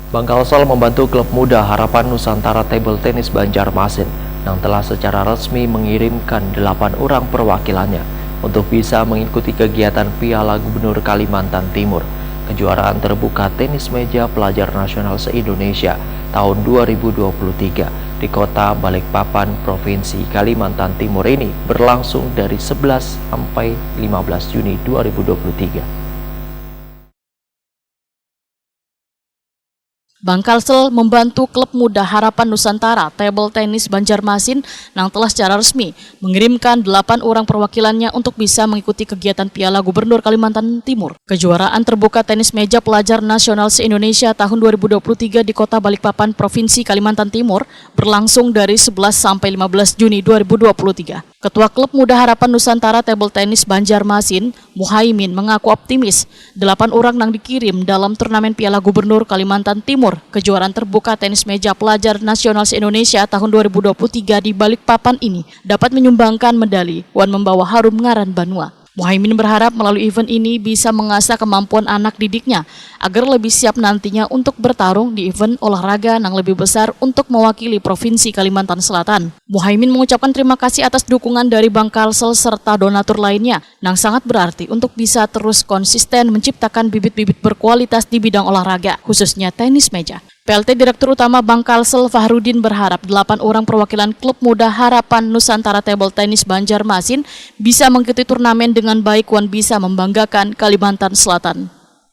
Bangkalsel membantu klub muda Harapan Nusantara Table Tennis Banjarmasin yang telah secara resmi mengirimkan 8 orang perwakilannya untuk bisa mengikuti kegiatan Piala Gubernur Kalimantan Timur, kejuaraan terbuka tenis meja pelajar nasional se-Indonesia tahun 2023 di kota Balikpapan, Provinsi Kalimantan Timur ini berlangsung dari 11 sampai 15 Juni 2023. Bangkalsel membantu klub muda Harapan Nusantara Table Tennis Banjarmasin yang telah secara resmi mengirimkan 8 orang perwakilannya untuk bisa mengikuti kegiatan Piala Gubernur Kalimantan Timur. Kejuaraan terbuka tenis meja pelajar nasional se-Indonesia tahun 2023 di kota Balikpapan, Provinsi Kalimantan Timur berlangsung dari 11 sampai 15 Juni 2023. Ketua Klub Muda Harapan Nusantara Table Tennis Banjarmasin, Muhaimin, mengaku optimis 8 orang yang dikirim dalam turnamen Piala Gubernur Kalimantan Timur kejuaraan terbuka tenis meja pelajar nasional se-Indonesia tahun 2023 di Balikpapan ini dapat menyumbangkan medali wan membawa harum ngaran Banua. Muhaimin berharap melalui event ini bisa mengasah kemampuan anak didiknya agar lebih siap nantinya untuk bertarung di event olahraga yang lebih besar untuk mewakili Provinsi Kalimantan Selatan. Muhaimin mengucapkan terima kasih atas dukungan dari Bangkalsel serta donatur lainnya yang sangat berarti untuk bisa terus konsisten menciptakan bibit-bibit berkualitas di bidang olahraga, khususnya tenis meja. PLT Direktur Utama Bangkalsel Fahrudin berharap 8 orang perwakilan klub muda Harapan Nusantara Table Tennis Banjarmasin bisa mengikuti turnamen dengan baik dan bisa membanggakan Kalimantan Selatan.